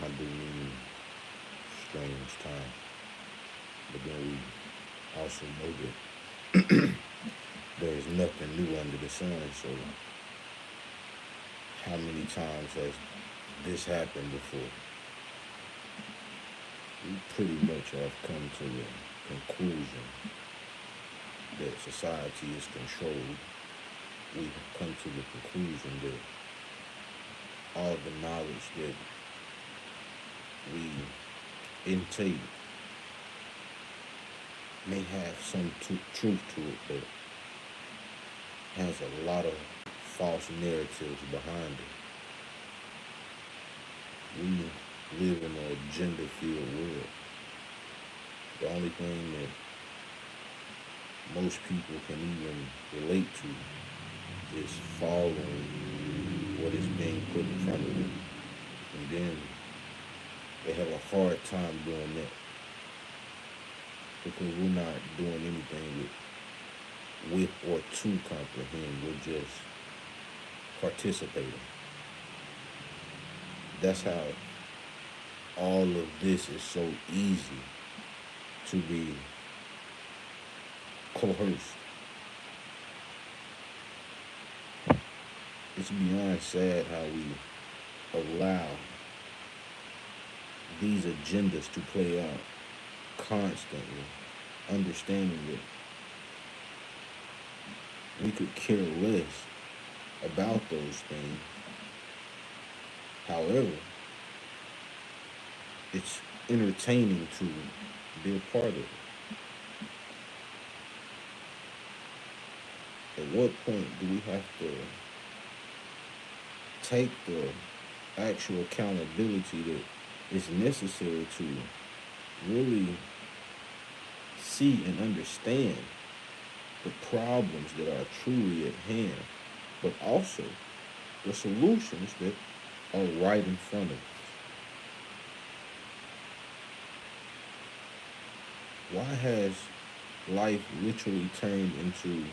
I do mean strange time. But then we also know that there is nothing new under the sun. So how many times has this happened before? We pretty much have come to the conclusion that society is controlled. We have come to the conclusion that all the knowledge that we intake may have some truth to it, but has a lot of false narratives behind it. We live in an agenda filled world. The only thing that most people can even relate to is following what is being put in front of them. And then they have a hard time doing that because we're not doing anything with or to comprehend. We're just participating. That's how all of this is so easy to be coerced. It's beyond sad how we allow these agendas to play out constantly, understanding that we could care less about those things. However, it's entertaining to be a part of it. At what point do we have to take the actual accountability that is necessary to really see and understand the problems that are truly at hand, but also the solutions that are right in front of us? Why has life literally turned into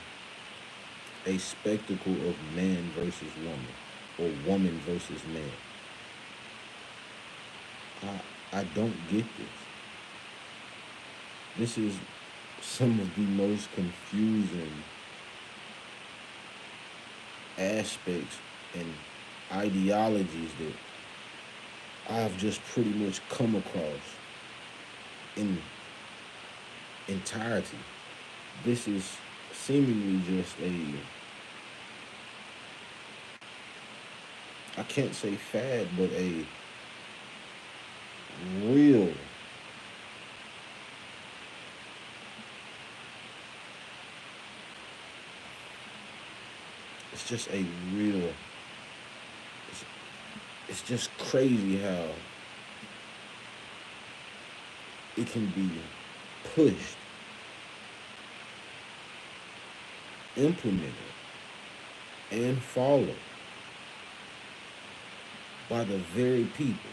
a spectacle of man versus woman or woman versus man? I don't get this. This is some of the most confusing aspects and ideologies that I've just pretty much come across in entirety. This is seemingly just I can't say fad, but a real, it's just a real, it's, it's just crazy how it can be pushed, implemented, and followed by the very people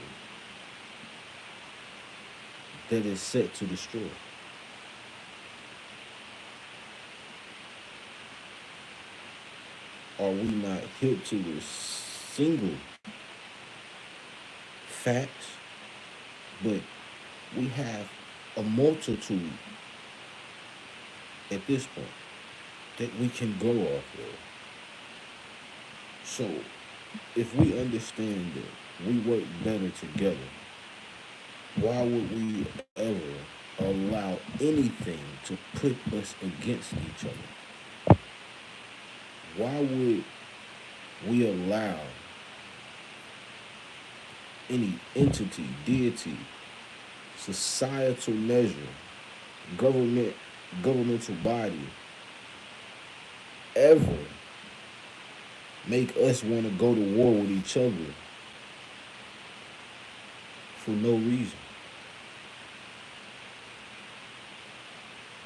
that is set to destroy. Are we not hip to the single facts, but we have a multitude at this point that we can go off of? So, if we understand that we work better together, why would we ever allow anything to put us against each other? Why would we allow any entity, deity, societal measure, government, governmental body ever make us want to go to war with each other for no reason?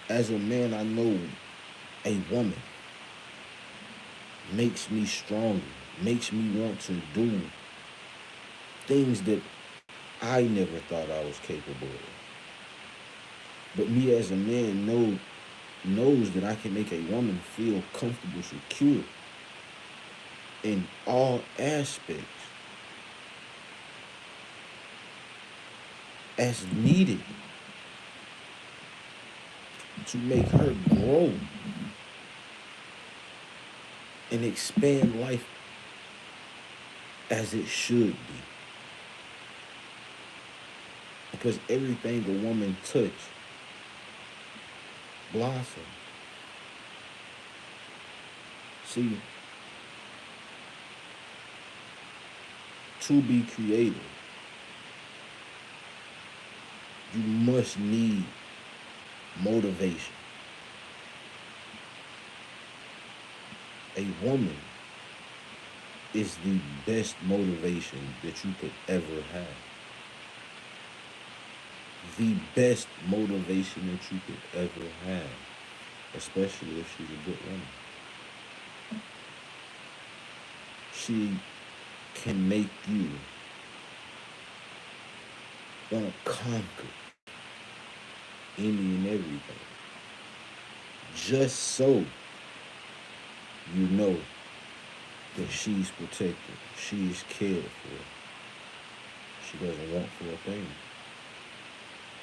As a man, I know a woman makes me stronger, makes me want to do things that I never thought I was capable of. But me as a man knows that I can make a woman feel comfortable, secure in all aspects. as needed to make her grow and expand life as it should be. Because everything a woman touch blossom. See, to be creative, you must need motivation. A woman is the best motivation that you could ever have. The best motivation that you could ever have, especially if she's a good woman. She can make you want to conquer any and everything. Just so you know that she's protected, she's cared for. She doesn't want for a thing.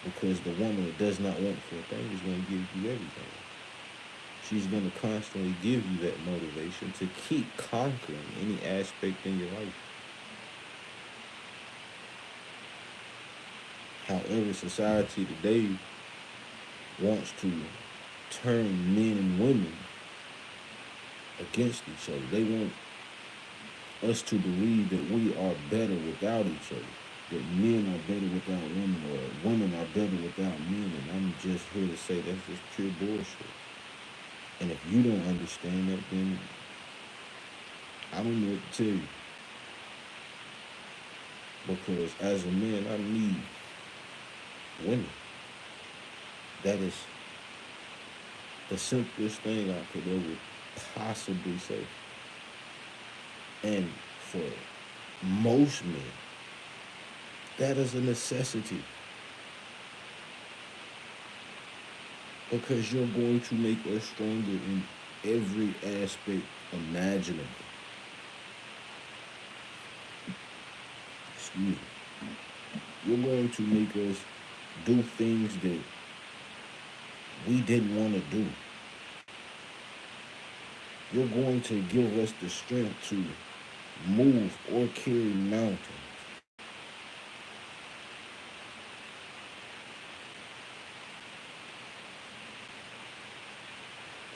Because the woman that does not want for a thing is going to give you everything. She's going to constantly give you that motivation to keep conquering any aspect in your life. However, society today wants to turn men and women against each other. They want us to believe that we are better without each other, that men are better without women, or women are better without men. And I'm just here to say that's just pure bullshit. And if you don't understand that, then I don't know what to tell you. Because as a man, I need women. That is the simplest thing I could ever possibly say. And for most men, that is a necessity. Because you're going to make us stronger in every aspect imaginable. Excuse me. You're going to make us do things that we didn't want to do. You're going to give us the strength to move or carry mountains.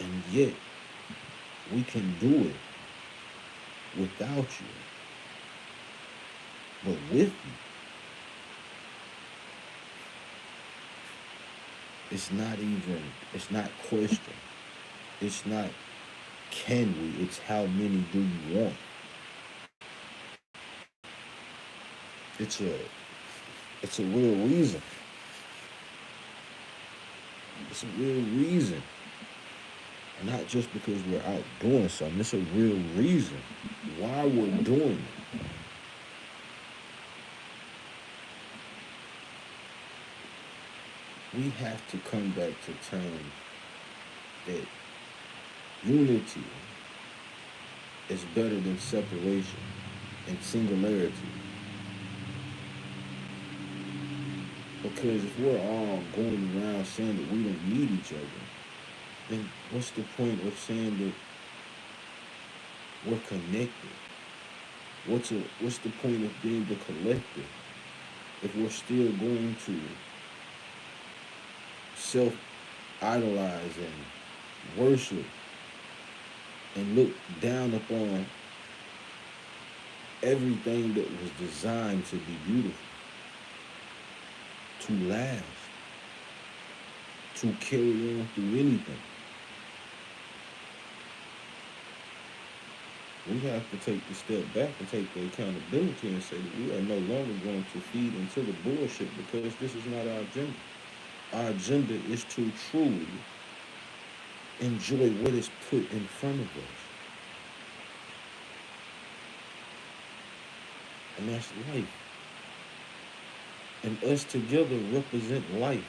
And yet, we can do it without you. But with you, it's not question. It's not can we, it's how many do you want? It's a real reason. It's a real reason. Not just because we're out doing something. It's a real reason why we're doing it. We have to come back to terms that unity is better than separation and singularity. Because if we're all going around saying that we don't need each other, then what's the point of saying that we're connected? What's the point of being the collective if we're still going to self idolize and worship and look down upon everything that was designed to be beautiful, to last, to carry on through anything? We have to take the step back and take the accountability and say that we are no longer going to feed into the bullshit because this is not our agenda. Our agenda is to truly enjoy what is put in front of us. And that's life. And us together represent life.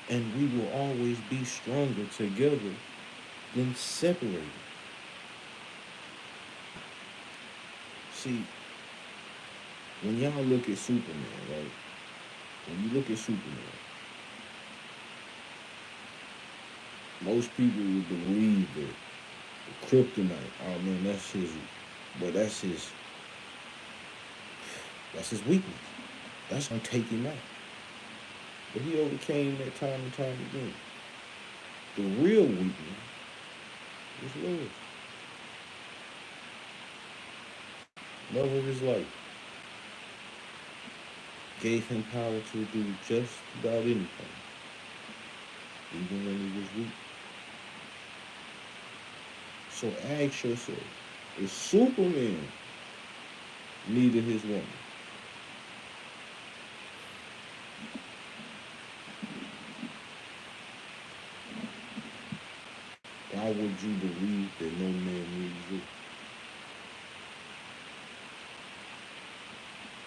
And we will always be stronger together than separated. See, when y'all look at Superman, right? When you look at Superman, most people would believe that the kryptonite, oh man, but that's his weakness. That's gonna take him out. But he overcame that time and time again. The real weakness is love. Love of his life gave him power to do just about anything, even when he was weak. So ask yourself, if Superman needed his woman, why would you believe that no man needs you?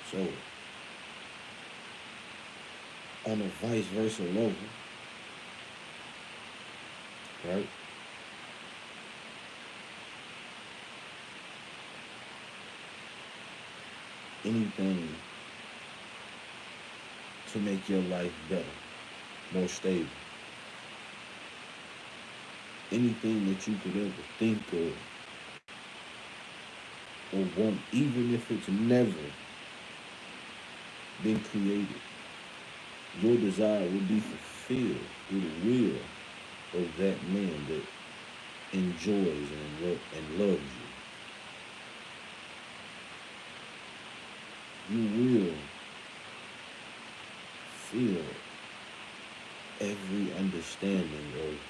So, on a vice versa level, right? Anything to make your life better, more stable, anything that you could ever think of or want, even if it's never been created, your desire will be fulfilled through the will of that man that enjoys and loves you. You will feel every understanding of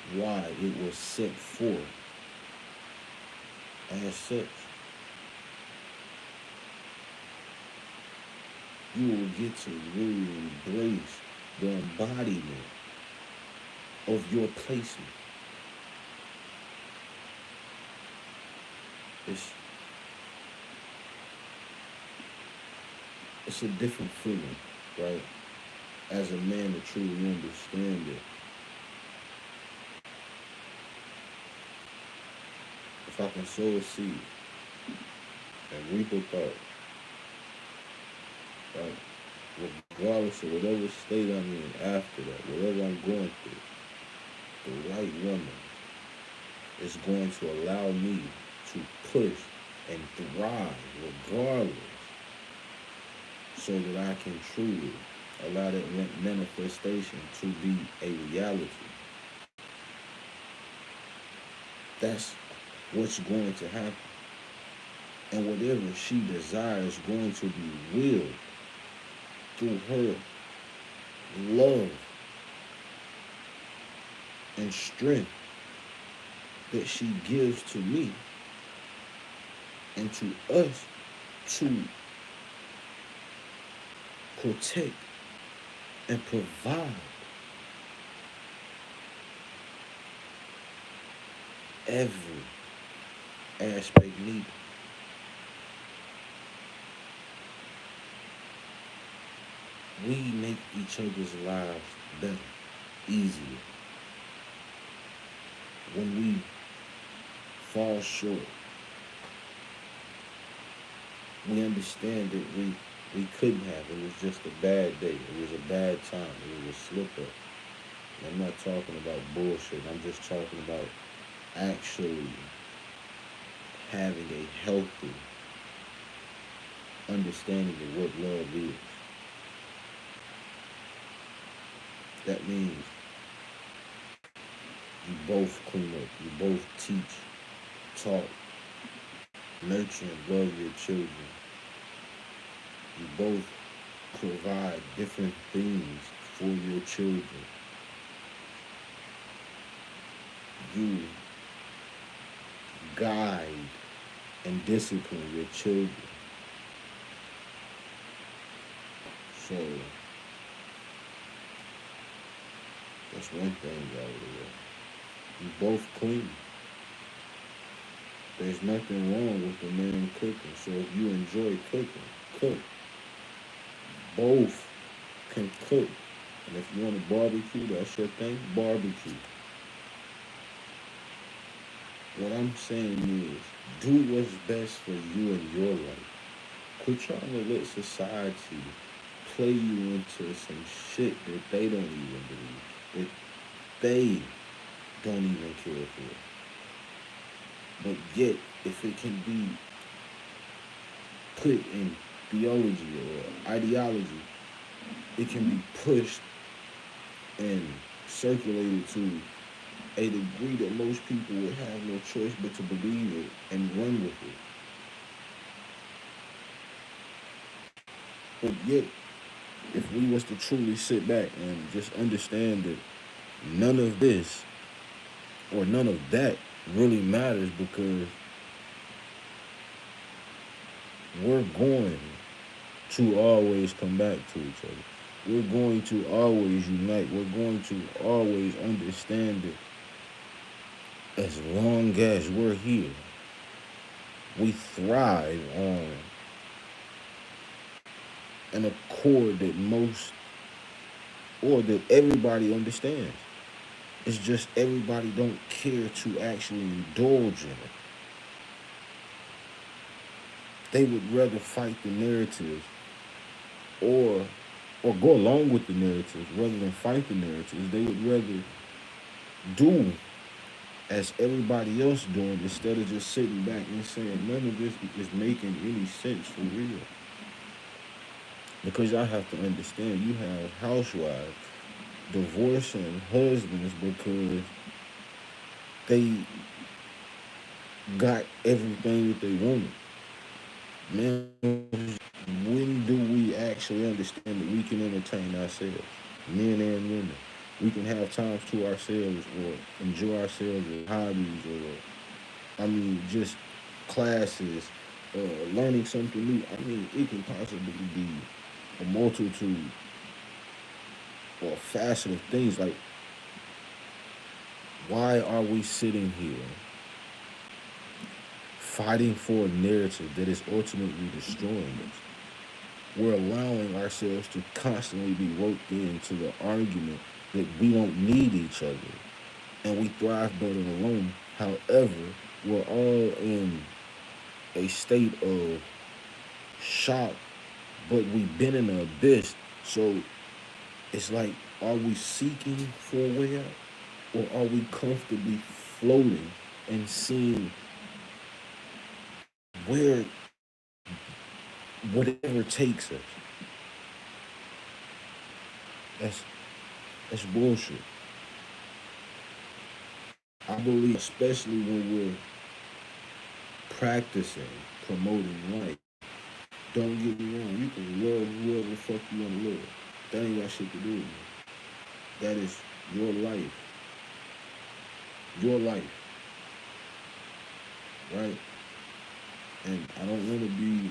why it was set forth as such. You will get to really embrace the embodiment of your placement. It's it's a different feeling, right? As a man to truly understand it. If I can sow a seed and reap a thought, right? Regardless of whatever state I'm in after that, whatever I'm going through, the right woman is going to allow me to push and thrive regardless so that I can truly allow that manifestation to be a reality. That's what's going to happen. And whatever she desires is going to be willed through her love and strength that she gives to me and to us to protect and provide every aspect needed. We make each other's lives better, easier. When we fall short, we understand that we couldn't have. It was just a bad day. It was a bad time. It was a slip up. And I'm not talking about bullshit. I'm just talking about actually having a healthy understanding of what love is. That means you both clean up, you both teach, talk, nurture and love your children. You both provide different things for your children. You guide and discipline your children. So that's one thing out there. You both clean. There's nothing wrong with the man cooking. So if you enjoy cooking, cook. Both can cook. And if you want to barbecue, that's your thing, barbecue. What I'm saying is, do what's best for you and your life. Quit trying to let society play you into some shit that they don't even believe, that they don't even care for. But yet, if it can be put in theology or ideology, it can be pushed and circulated to a degree that most people would have no choice but to believe it and run with it. But yet, if we was to truly sit back and just understand that none of this or none of that really matters, because we're going to always come back to each other. We're going to always unite. We're going to always understand that as long as we're here, we thrive on an accord that most or that everybody understands. It's just everybody don't care to actually indulge in it. They would rather fight the narratives or or go along with the narratives rather than fight the narratives. They would rather do as everybody else doing instead of just sitting back and saying none of this is making any sense for real. Because y'all have to understand, you have housewives divorcing husbands because they got everything that they wanted. Man, when do we actually understand that we can entertain ourselves, men and women? We can have times to ourselves or enjoy ourselves with hobbies or, I mean, just classes, learning something new. I mean, it can possibly be a multitude or a facet of things. Like, why are we sitting here fighting for a narrative that is ultimately destroying us? We're allowing ourselves to constantly be roped into the argument that we don't need each other and we thrive better alone. However, we're all in a state of shock, but we've been in the abyss. So it's like, are we seeking for a way out? Or are we comfortably floating and seeing where whatever takes us? That's that's bullshit. I believe, especially when we're practicing promoting life. Don't get me wrong, you can love whoever the fuck you want to love. That ain't got shit to do with me. That is your life. Your life, right? And I don't want to be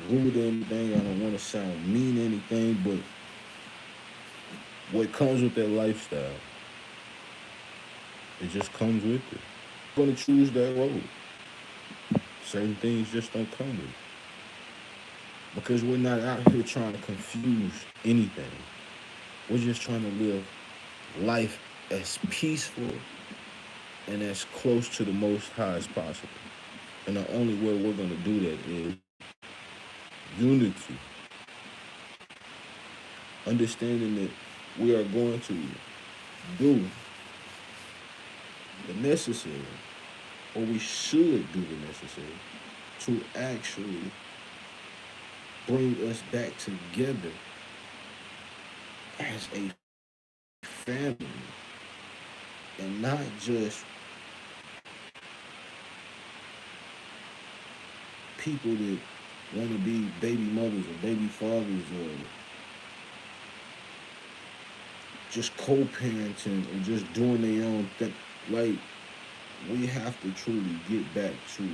rude or anything. I don't want to sound mean or anything, but what comes with that lifestyle, it just comes with it. You're going to choose that road. Certain things just don't come with it. Because we're not out here trying to confuse anything. We're just trying to live life as peaceful and as close to the Most High as possible. And the only way we're going to do that is unity. Understanding that we are going to do the necessary, or we should do the necessary, to actually bring us back together as a family and not just people that want to be baby mothers or baby fathers or just co-parenting or just doing their own thing. Like, we have to truly get back to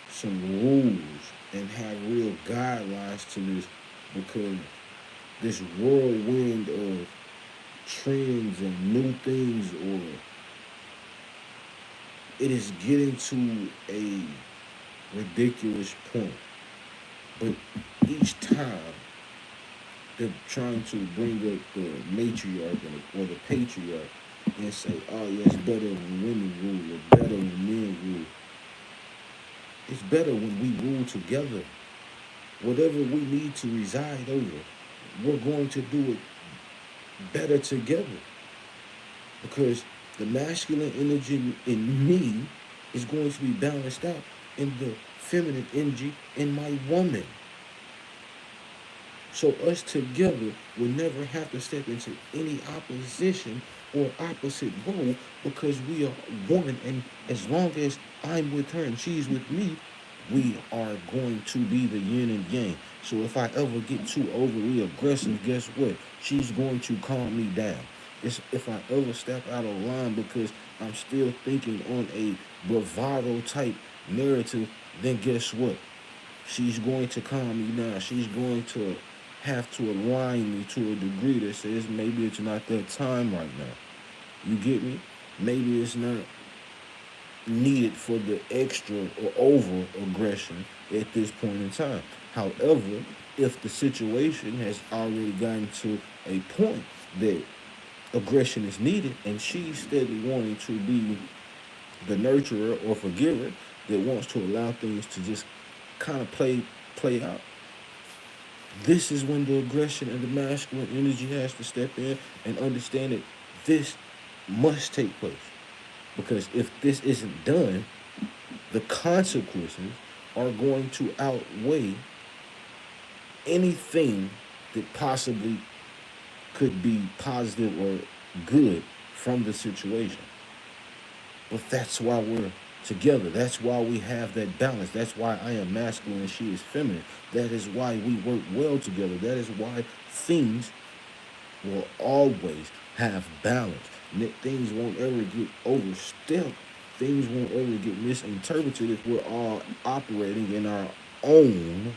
some rules and have real guidelines to this, because this whirlwind of trends and new things, or it is getting to a ridiculous point. But each time they're trying to bring up the matriarch or the patriarch and say, oh, yeah, it's better when women rule or better when men rule. It's better when we rule together. Whatever we need to reside over. we're going to do it better together because the masculine energy in me is going to be balanced out in the feminine energy in my woman. So us together will never have to step into any opposition or opposite role because we are one. And as long as I'm with her and she's with me, we are going to be the yin and yang. So if I ever get too overly aggressive, guess what? She's going to calm me down. It's if I ever step out of line because I'm still thinking on a bravado type narrative, then guess what? She's going to calm me down. She's going to have to align me to a degree that says maybe it's not that time right now. You get me? Maybe it's not needed for the extra or over aggression at this point in time. However, if the situation has already gotten to a point that aggression is needed and she's steadily wanting to be the nurturer or forgiver that wants to allow things to just kind of play out, this is when the aggression and the masculine energy has to step in and understand that this must take place. Because if this isn't done, the consequences are going to outweigh anything that possibly could be positive or good from the situation. But that's why we're together. That's why we have that balance. That's why I am masculine and she is feminine. That is why we work well together. That is why things will always have balance. Things won't ever get overstepped. Things won't ever get misinterpreted if we're all operating in our own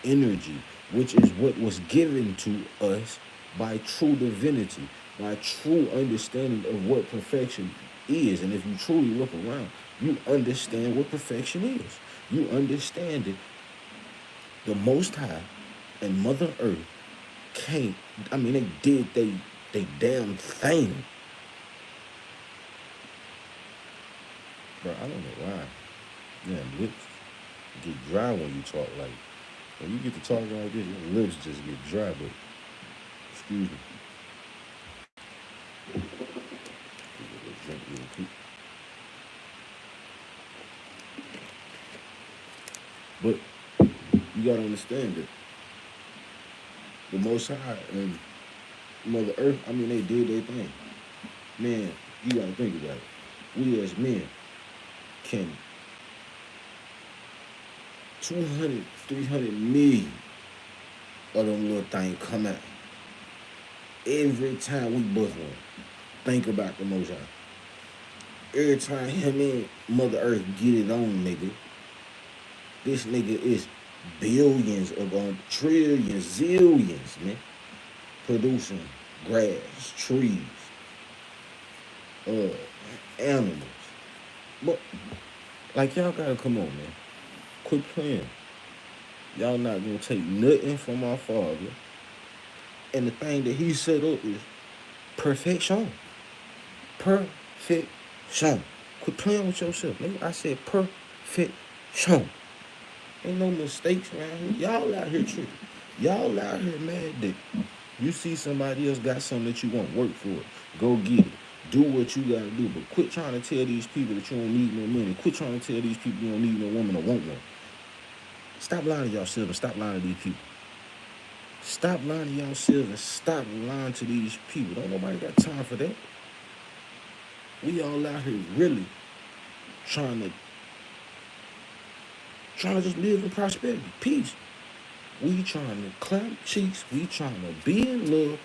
energy, which is what was given to us by true divinity, by true understanding of what perfection is. And if you truly look around, you understand what perfection is. You understand it. The Most High and Mother Earth can't, I mean, they did they damn thing. Bro, I don't know why. Yeah, lips get dry when you talk like, when you get to talking like this, your lips just get dry, but excuse me. Drink real quick. But you gotta understand that the Most High and Mother Earth, I mean, they did their thing. Man, you gotta think about it. We as men can 200, 300 million of them little things come out. Every time we bust one, think about the Most High. Every time him and Mother Earth get it on, nigga, this nigga is billions upon trillions, zillions, man, producing grass, trees, uh, animals. But like y'all gotta come on, man. Quit playing. Y'all not gonna take nothing from our Father. And the thing that He set up is perfection. Perfection. Quit playing with yourself, nigga. I said perfection. Ain't no mistakes around here. Y'all out here tripping. Y'all out here mad that you see somebody else got something that you want, work for it. Go get it. Do what you gotta do. But quit trying to tell these people that you don't need no money. Quit trying to tell these people you don't need no woman or want one. Stop lying to yourself and stop lying to these people. Stop lying to yourself and stop lying to these people. Don't nobody got time for that. We all out here really trying to just live in prosperity, peace. We trying to clap cheeks. We trying to be in love.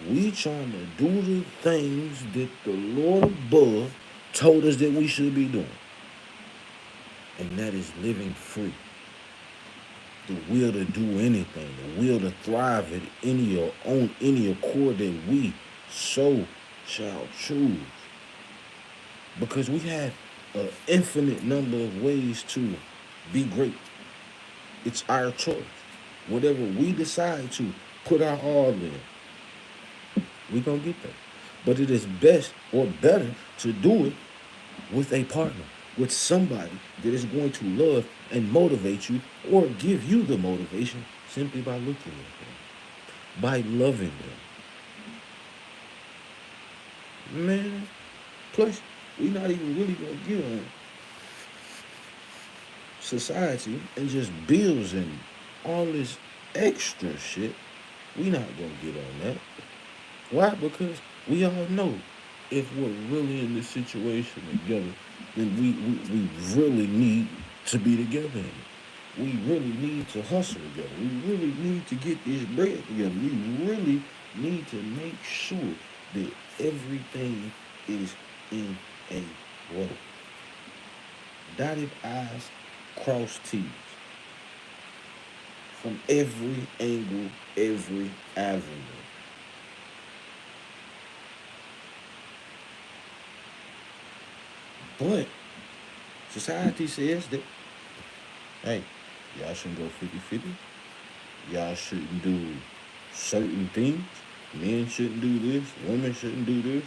We trying to do the things that the Lord above told us that we should be doing. And that is living free. The will to do anything, the will to thrive at any accord that we so shall choose. Because we have an infinite number of ways to be great. It's our choice. Whatever we decide to put our all in, we gonna get there. But it is best or better to do it with a partner, with somebody that is going to love and motivate you or give you the motivation simply by looking at them. by loving them. Man, plus, we not even really gonna get on society and just bills and all this extra shit. We not gonna get on that. Why? Because we all know if we're really in this situation together, then we really need to be together. We really need to hustle together. We really need to get this bread together. We really need to make sure that everything is in a row. Dotted I's, crossed T's. From every angle, every avenue. But society says that, hey, y'all shouldn't go 50-50. Y'all shouldn't do certain things. Men shouldn't do this. Women shouldn't do this.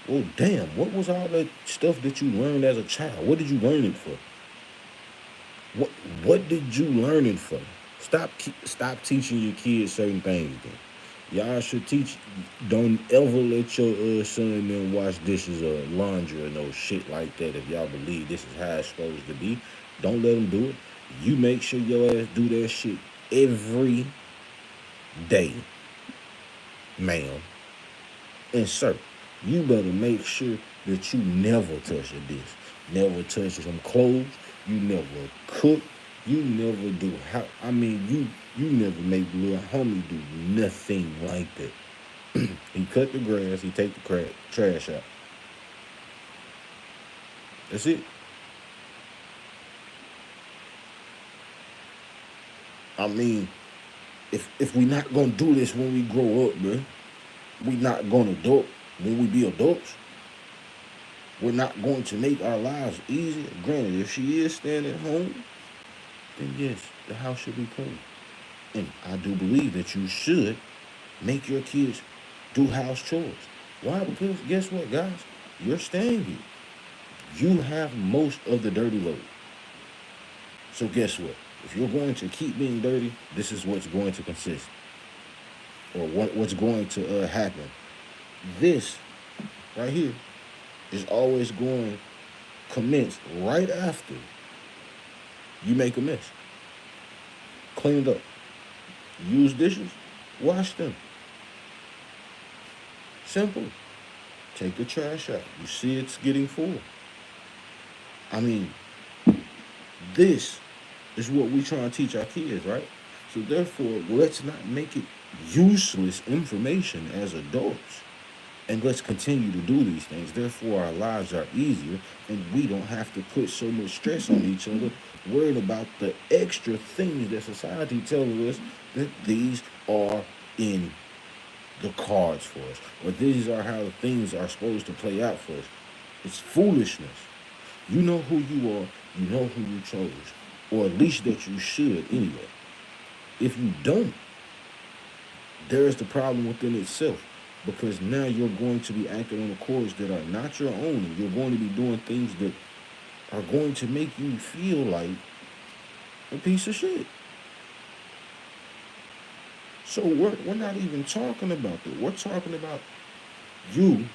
Well, damn, what was all that stuff that you learned as a child? What did you learn it for? What What did you learn it for? Stop teaching your kids certain things. Then y'all should teach. Don't ever let your son and them wash dishes or laundry or no shit like that. If y'all believe this is how it's supposed to be, don't let them do it. You make sure your ass do that shit every day, ma'am. And sir, you better make sure that you never touch a dish, never touch some clothes, you never cook, you never do how. I mean, you never make little homie do nothing like that. He cut the grass, he take the trash out. That's it. I mean, if we not gonna do this when we grow up, man, we not gonna adult when we be adults. We're not going to make our lives easier. Granted, if she is staying at home, then yes, the house should be clean. And I do believe that you should make your kids do house chores. Why? Because guess what, guys? You're staying here. You have most of the dirty load. So guess what? If you're going to keep being dirty, this is what's going to consist, or what's going to happen. This right here is always going to commence right after you make a mess. Clean it up. Use dishes. Wash them. Simple. Take the trash out. You see it's getting full. I mean, this is what we try to teach our kids, right? So therefore, let's not make it useless information as adults. And let's continue to do these things. Therefore, our lives are easier and we don't have to put so much stress on each other, worried about the extra things that society tells us that these are in the cards for us, or these are how the things are supposed to play out for us. It's foolishness. You know who you are, you know who you chose, or at least that you should anyway. If you don't, there is the problem within itself, because now you're going to be acting on accords that are not your own, and you're going to be doing things that are going to make you feel like a piece of shit. So we're not even talking about that. We're talking about you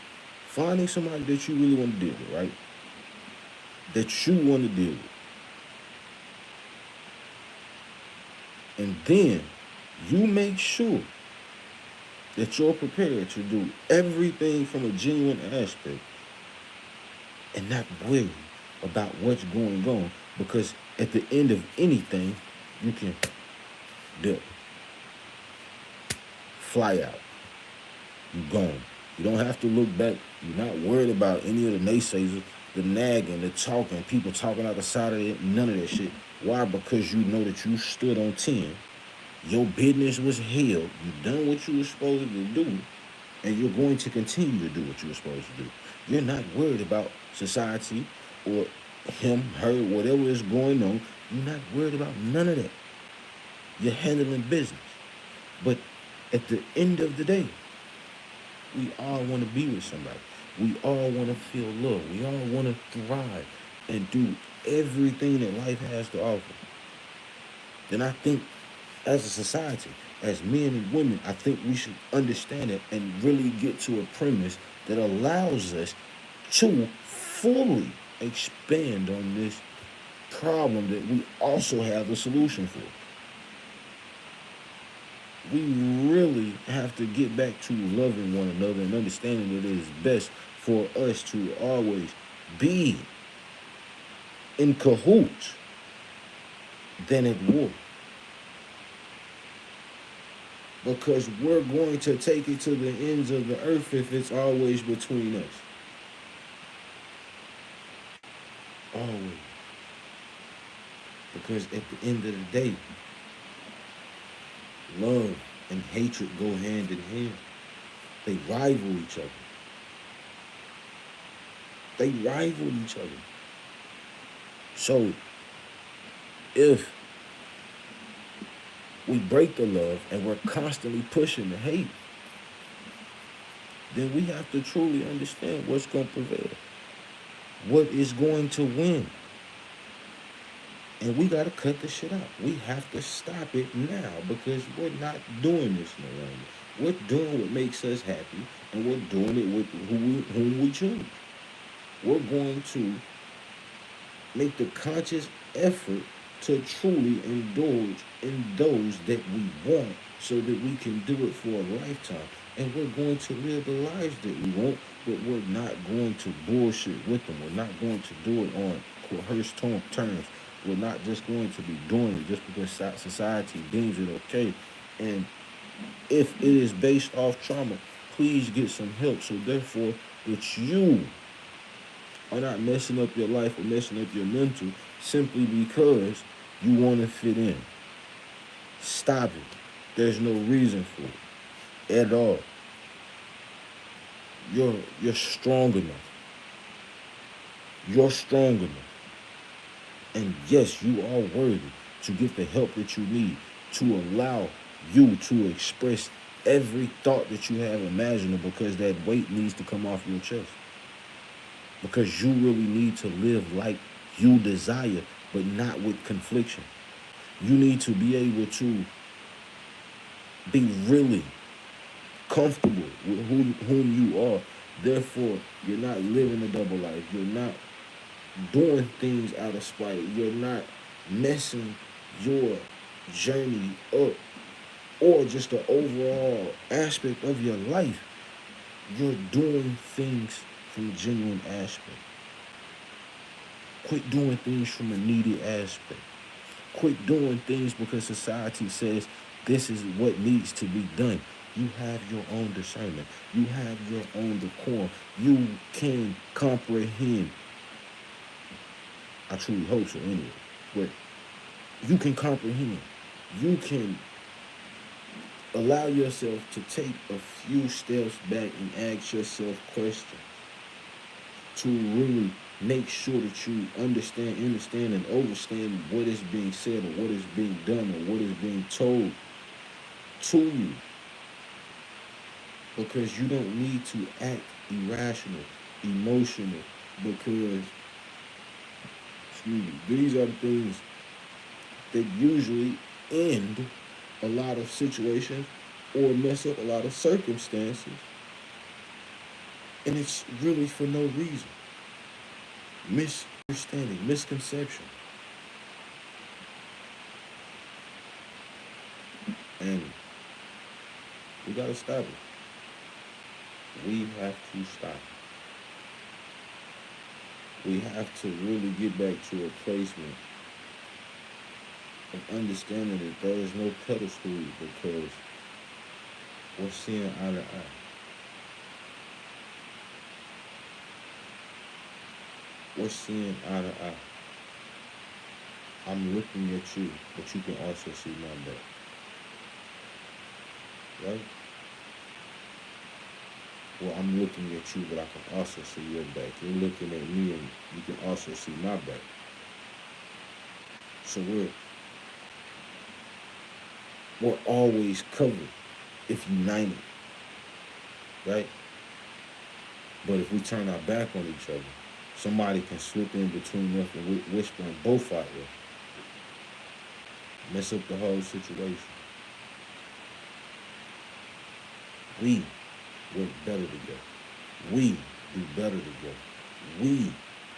finding somebody that you really want to deal with, right? That you want to deal with. And then you make sure that you're prepared to do everything from a genuine aspect and not worry about what's going on. Because at the end of anything, you can dip, fly out. You're gone. You don't have to look back. You're not worried about any of the naysayers, the nagging, the talking, people talking out the side of it, none of that shit. Why? Because you know that you stood on 10. Your business was held. You done what you were supposed to do, and you're going to continue to do what you were supposed to do. You're not worried about society or him, her, whatever is going on. You're not worried about none of that. You're handling business. But at the end of the day, we all want to be with somebody. We all want to feel love. We all want to thrive and do everything that life has to offer. Then I think as a society, as men and women, I think we should understand it and really get to a premise that allows us to fully expand on this problem that we also have a solution for. We really have to get back to loving one another and understanding that it is best for us to always be in cahoots than at war. Because we're going to take it to the ends of the earth if it's always between us. Always. Because at the end of the day, love and hatred go hand in hand. They rival each other. They rival each other. So if we break the love and we're constantly pushing the hate, then we have to truly understand what's going to prevail, what is going to win. And we got to cut the shit out. We have to stop it now because we're not doing this no longer. We're doing what makes us happy, and we're doing it with whom we choose. We're going to make the conscious effort to truly indulge in those that we want so that we can do it for a lifetime. And we're going to live the lives that we want, but we're not going to bullshit with them. We're not going to do it on coerced terms. We're not just going to be doing it just because society deems it okay. And if it is based off trauma, please get some help. So therefore, it's you are not messing up your life or messing up your mental simply because you want to fit in. Stop it. There's no reason for it at all. You're strong enough. You're strong enough. And yes, you are worthy to get the help that you need to allow you to express every thought that you have imaginable because that weight needs to come off your chest. Because you really need to live like you desire, but not with confliction. You need to be able to be really comfortable with whom you are. Therefore, you're not living a double life. You're not doing things out of spite. You're not messing your journey up or just the overall aspect of your life. You're doing things from a genuine aspect. Quit doing things from a needy aspect. Quit doing things because society says this is what needs to be done. You have your own discernment. You have your own decorum. You can comprehend. I truly hope so anyway. But you can comprehend. You can allow yourself to take a few steps back and ask yourself questions to really make sure that you understand, and understand what is being said or what is being done or what is being told to you. Because you don't need to act irrational, emotional, because, excuse me, these are the things that usually end a lot of situations or mess up a lot of circumstances. And it's really for no reason. Misunderstanding, misconception. And we gotta stop it. We have to stop it. We have to really get back to a placement of understanding that there is no pedestal because we're seeing eye to eye. We're seeing eye to eye. I'm looking at you, but you can also see my back. Right? Well, I'm looking at you, but I can also see your back. You're looking at me, and you can also see my back. So we're always covered if united, right? But if we turn our back on each other, somebody can slip in between us and whisper in both our ears. mess up the whole situation. We work better together. We do better together. We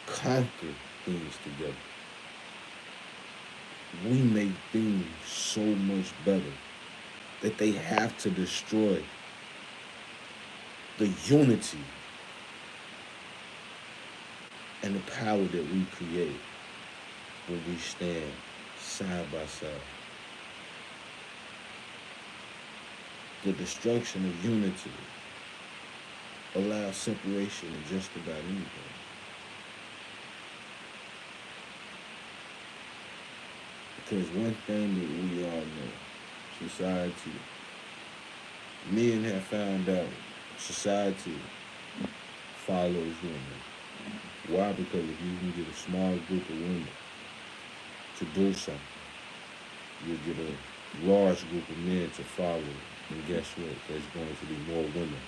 conquer things together. We make things so much better that they have to destroy the unity and the power that we create when we stand side by side. The destruction of unity allows separation in just about anything. Because one thing that we all know, society, men have found out society follows women. Why? Because if you can get a small group of women to do something, you'll get a large group of men to follow. And guess what? There's going to be more women.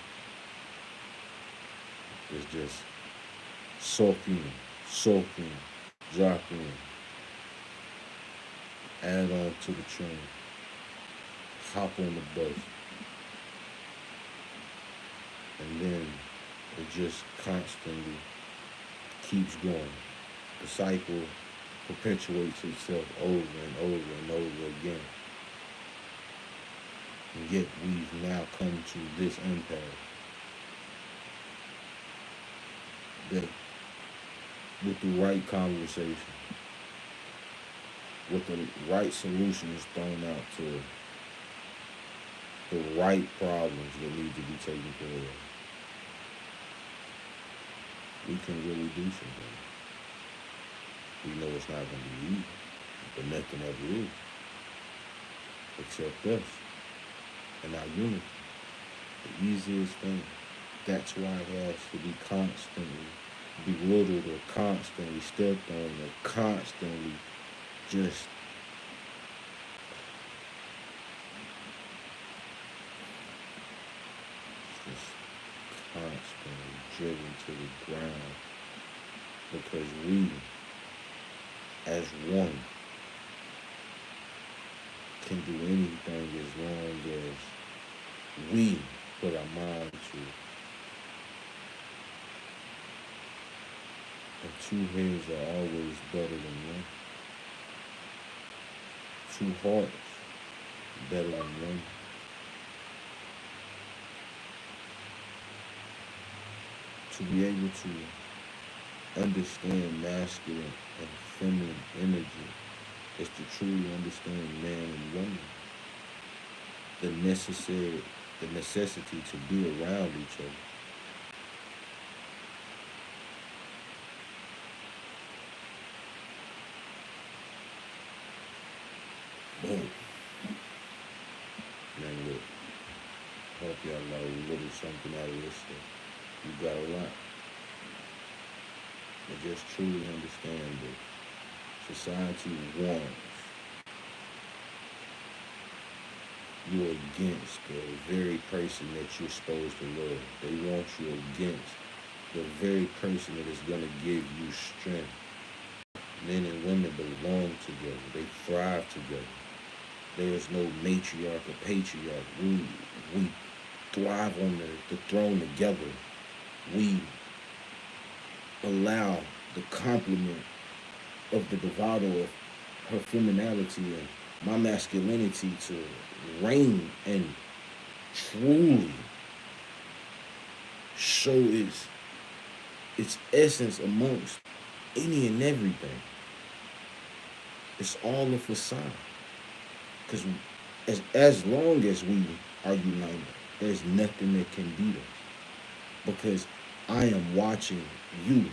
It's just soaking, dropping, add on to the train, hop on the bus, and then it just constantly keeps going. The cycle perpetuates itself over and over and over again. And yet we've now come to this impasse that with the right conversation, with the right solutions thrown out to the right problems that need to be taken care of, we can really do something. We know it's not going to be easy, but nothing ever is, except us and our unity. The easiest thing. That's why it has to be constantly belittled or constantly stepped on or constantly just constantly driven to the ground because we, as one, can do anything as long as we put our mind to it. And two heads are always better than one. Two hearts better than one. To be able to understand masculine and feminine energy is to truly understand man and woman. The necessity to be around each other. Boom. Man, look, hope y'all know a little something out of this stuff. You got a lot. But just truly understand that society wants you against the very person that you're supposed to love. They want you against the very person that is going to give you strength. Men and women belong together. They thrive together. There is no matriarch or patriarch. We thrive on the throne together. We allow the complement of the bravado of her femininity and my masculinity to reign and truly show its essence amongst any and everything. It's all a facade. Because as long as we are united, there's nothing that can beat us. Because I am watching you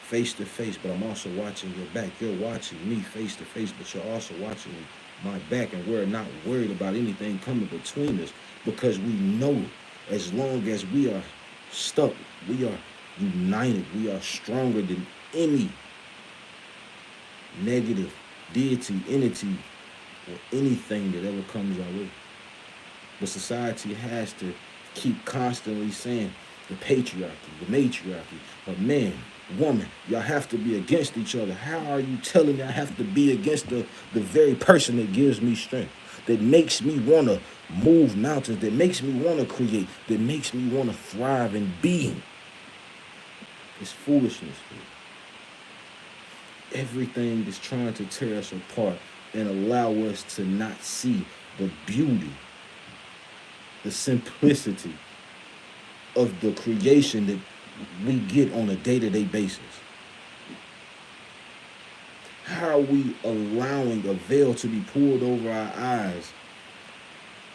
face to face, but I'm also watching your back. You're watching me face to face, but you're also watching my back, and we're not worried about anything coming between us because we know as long as we are stuck, we are united, we are stronger than any negative deity, entity, or anything that ever comes our way. But society has to keep constantly saying The patriarchy, the matriarchy, a man, woman, y'all have to be against each other. How are you telling me I have to be against the very person that gives me strength, that makes me want to move mountains, that makes me want to create, that makes me want to thrive and be? It's foolishness. Everything is trying to tear us apart and allow us to not see the beauty, the simplicity of the creation that we get on a day-to-day basis. How are we allowing a veil to be pulled over our eyes,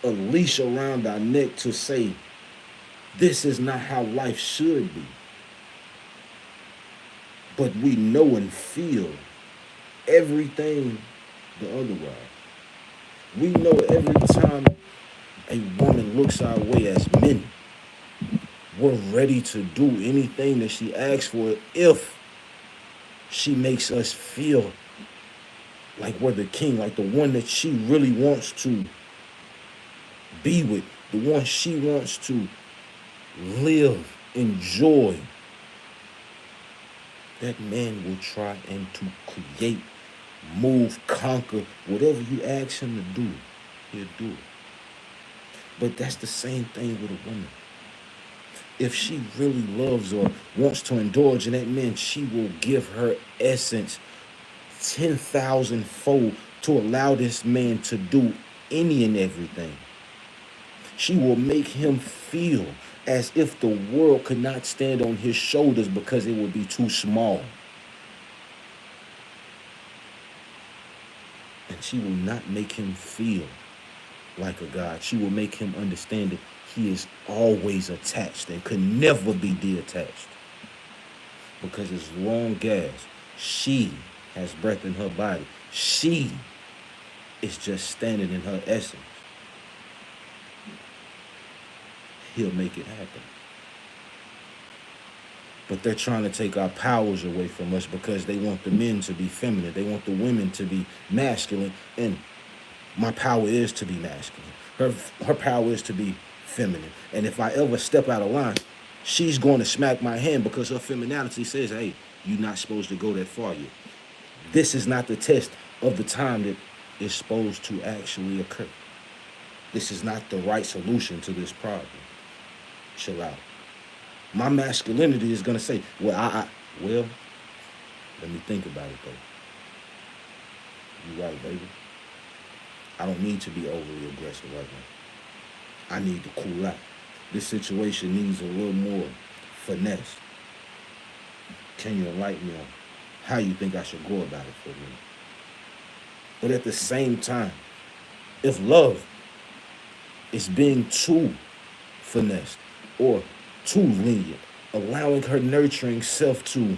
a leash around our neck to say, this is not how life should be? But we know and feel everything the otherwise. We know every time a woman looks our way as men, we're ready to do anything that she asks for if she makes us feel like we're the king, like the one that she really wants to be with, the one she wants to live, enjoy. That man will try and to create, move, conquer, whatever you ask him to do, he'll do it. But that's the same thing with a woman. If she really loves or wants to indulge in that man, she will give her essence 10,000-fold to allow this man to do any and everything. She will make him feel as if the world could not stand on his shoulders because it would be too small. And she will not make him feel like a god. She will make him understand that he is always attached and could never be detached. Because as long as she has breath in her body, she is just standing in her essence, he'll make it happen. But they're trying to take our powers away from us because they want the men to be feminine. They want the women to be masculine. And my power is to be masculine. Her power is to be feminine. And if I ever step out of line, she's going to smack my hand because her femininity says, hey, you're not supposed to go that far yet. This is not the test of the time that is supposed to actually occur. This is not the right solution to this problem. Chill out. My masculinity is going to say, well, well, let me think about it, though. You're right, baby. I don't need to be overly aggressive right now. I need to cool out. This situation needs a little more finesse. Can you enlighten me on how you think I should go about it for me? But at the same time, if love is being too finessed or too lenient, allowing her nurturing self to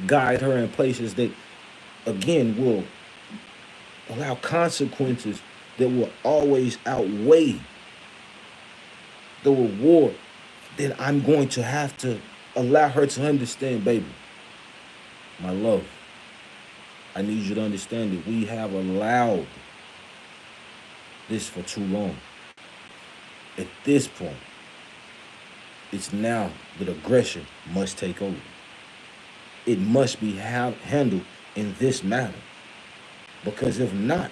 guide her in places that, again, will allow consequences that will always outweigh the reward, then I'm going to have to allow her to understand, baby, my love, I need you to understand that we have allowed this for too long. At this point, it's now that aggression must take over. It must be handled in this manner. Because if not,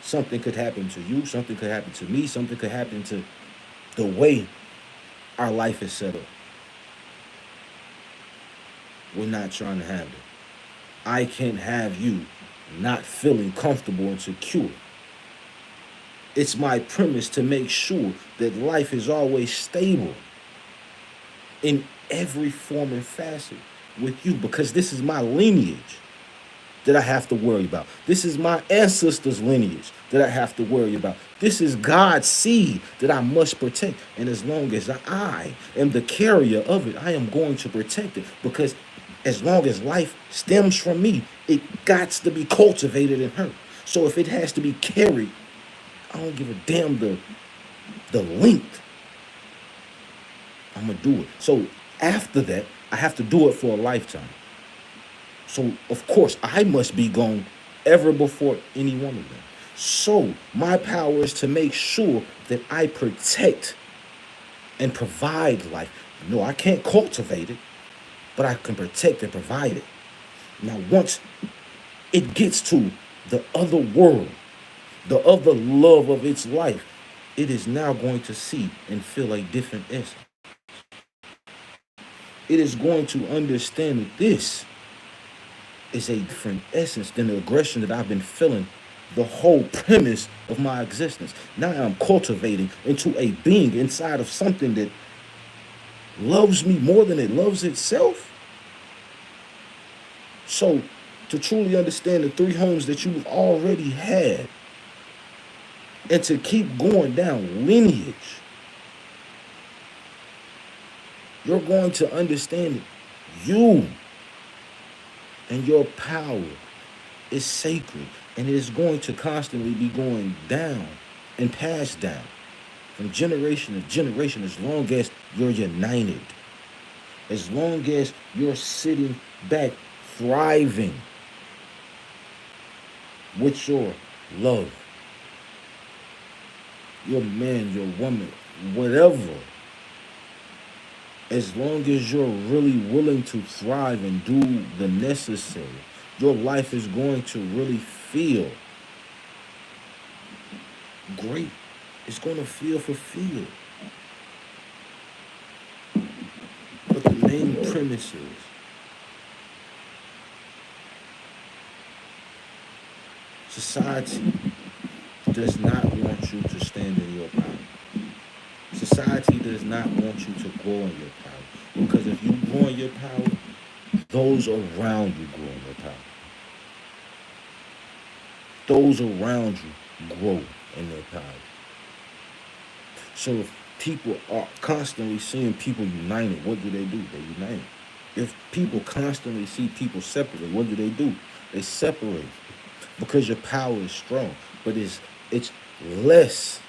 something could happen to you, something could happen to me, something could happen to the way our life is set up. We're not trying to have it. I can't have you not feeling comfortable and secure. It's my premise to make sure that life is always stable in every form and facet with you, because this is my lineage that I have to worry about. This is my ancestors' lineage that I have to worry about. This is God's seed that I must protect. And as long as I am the carrier of it, I am going to protect it, because as long as life stems from me, it got to be cultivated in her. So if it has to be carried, I don't give a damn the length. I'm going to do it. So after that, I have to do it for a lifetime. So, of course, I must be gone ever before any one of them. So my power is to make sure that I protect and provide life, No, I can't cultivate it, but I can protect and provide it. Now, once it gets to the other world, the other love of its life, it is now going to see and feel a different essence. It is going to understand that this is a different essence than the aggression that I've been feeling the whole premise of my existence. Now I'm cultivating into a being inside of something that loves me more than it loves itself. So, to truly understand the three homes that you've already had and to keep going down lineage, you're going to understand that you and your power is sacred and it is going to constantly be going down and passed down from generation to generation as long as you're united, as long as you're sitting back thriving with your love, your man, your woman, whatever. As long as you're really willing to thrive and do the necessary, your life is going to really feel great. It's going to feel fulfilled. But the main premise is society does not want you to stand in your power. Society does not want you to grow in your power. Because if you grow in your power, those around you grow in your power. Those around you grow in their power. So if people are constantly seeing people united, what do? They unite. If people constantly see people separate, what do? They separate because your power is strong, but it's less.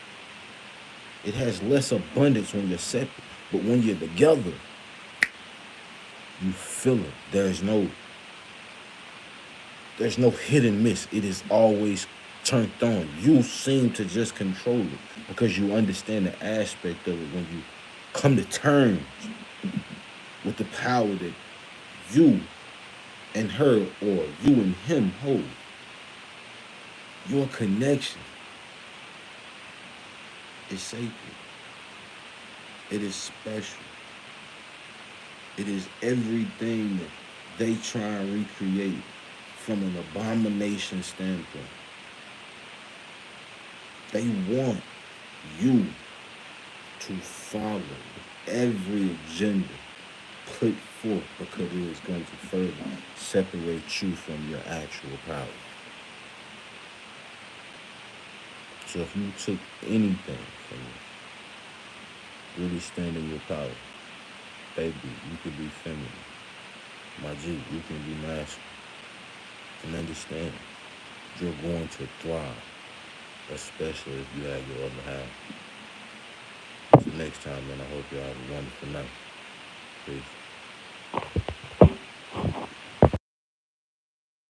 It has less abundance when you're separate, but when you're together, you feel it. There's no hit and miss. It is always turned on. You seem to just control it because you understand the aspect of it when you come to terms with the power that you and her or you and him hold. Your connection is sacred. It is special. It is everything that they try and recreate from an abomination standpoint. They want you to follow every agenda put forth because it is going to further separate you from your actual power. So if you took anything from it, really stand in your power. Baby, you could be feminine. My G, you can be masculine. And understand you're going to thrive, especially if you have your other half. So next time, man, I hope you all have a wonderful night. Peace.